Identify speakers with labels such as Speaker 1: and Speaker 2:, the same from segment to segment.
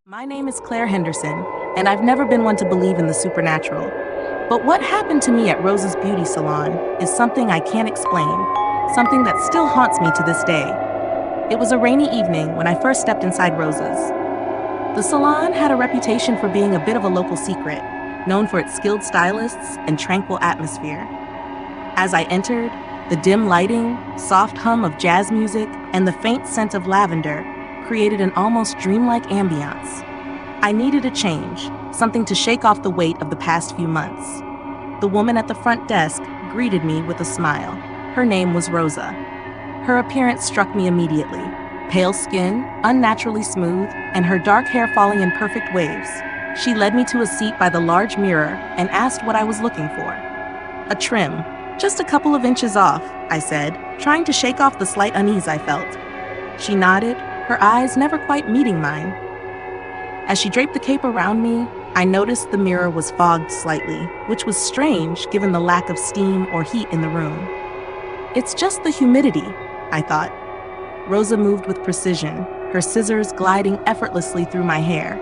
Speaker 1: My name is Claire Henderson, and I've never been one to believe in the supernatural. But what happened to me at Rose's beauty salon is something I can't explain, something that still haunts me to this day. It was a rainy evening when I first stepped inside Rose's. The salon had a reputation for being a bit of a local secret, known for its skilled stylists and tranquil atmosphere. As I entered, the dim lighting, soft hum of jazz music, and the faint scent of lavender created an almost dreamlike ambiance. I needed a change, something to shake off the weight of the past few months. The woman at the front desk greeted me with a smile. Her name was Rosa. Her appearance struck me immediately. Pale skin, unnaturally smooth, and her dark hair falling in perfect waves. She led me to a seat by the large mirror and asked what I was looking for. A trim, just a couple of inches off, I said, trying to shake off the slight unease I felt. She nodded, her eyes never quite meeting mine. As she draped the cape around me, I noticed the mirror was fogged slightly, which was strange given the lack of steam or heat in the room. It's just the humidity, I thought. Rosa moved with precision, her scissors gliding effortlessly through my hair.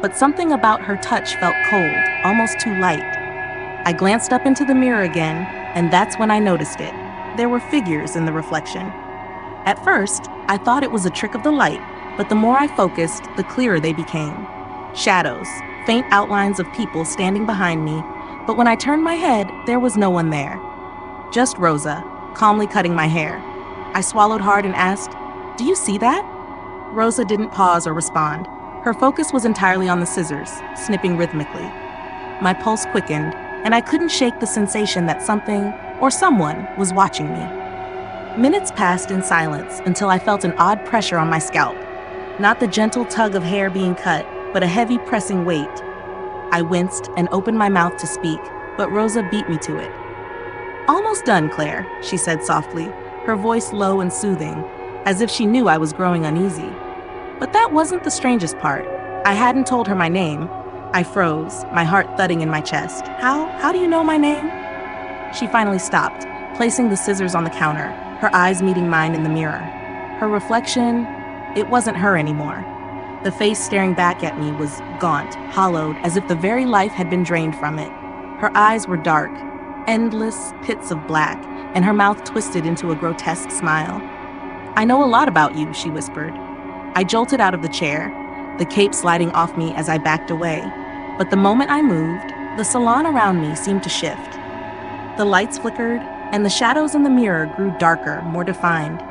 Speaker 1: But something about her touch felt cold, almost too light. I glanced up into the mirror again, and that's when I noticed it. There were figures in the reflection. At first, I thought it was a trick of the light, but the more I focused, the clearer they became. Shadows, faint outlines of people standing behind me, but when I turned my head, there was no one there. Just Rosa, calmly cutting my hair. I swallowed hard and asked, "Do you see that?" Rosa didn't pause or respond. Her focus was entirely on the scissors, snipping rhythmically. My pulse quickened, and I couldn't shake the sensation that something, or someone, was watching me. Minutes passed in silence until I felt an odd pressure on my scalp. Not the gentle tug of hair being cut, but a heavy pressing weight. I winced and opened my mouth to speak, but Rosa beat me to it. "Almost done, Claire," she said softly, her voice low and soothing, as if she knew I was growing uneasy. But that wasn't the strangest part. I hadn't told her my name. I froze, my heart thudding in my chest. How do you know my name?" She finally stopped, placing the scissors on the counter, her eyes meeting mine in the mirror. Her reflection, it wasn't her anymore. The face staring back at me was gaunt, hollowed, as if the very life had been drained from it. Her eyes were dark, endless pits of black, and her mouth twisted into a grotesque smile. "I know a lot about you," she whispered. I jolted out of the chair, the cape sliding off me as I backed away. But the moment I moved, the salon around me seemed to shift. The lights flickered, and the shadows in the mirror grew darker, more defined.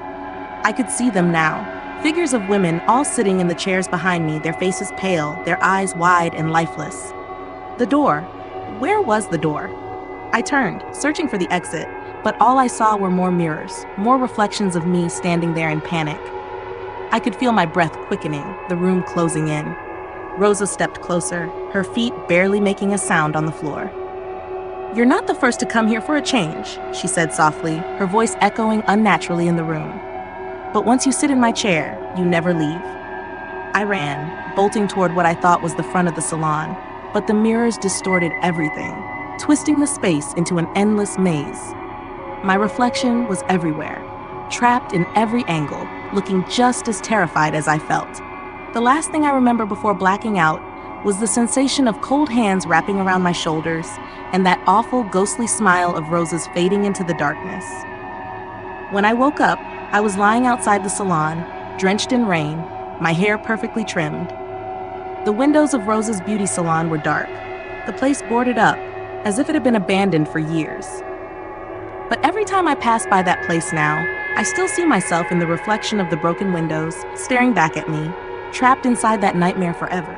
Speaker 1: I could see them now, figures of women all sitting in the chairs behind me, their faces pale, their eyes wide and lifeless. The door. Where was the door? I turned, searching for the exit, but all I saw were more mirrors, more reflections of me standing there in panic. I could feel my breath quickening, the room closing in. Rosa stepped closer, her feet barely making a sound on the floor. "You're not the first to come here for a change," she said softly, her voice echoing unnaturally in the room. "But once you sit in my chair, you never leave." I ran, bolting toward what I thought was the front of the salon, but the mirrors distorted everything, twisting the space into an endless maze. My reflection was everywhere, trapped in every angle, looking just as terrified as I felt. The last thing I remember before blacking out was the sensation of cold hands wrapping around my shoulders and that awful ghostly smile of Rosa's fading into the darkness. When I woke up, I was lying outside the salon, drenched in rain, my hair perfectly trimmed. The windows of Rosa's beauty salon were dark, the place boarded up, as if it had been abandoned for years. But every time I pass by that place now, I still see myself in the reflection of the broken windows, staring back at me, trapped inside that nightmare forever.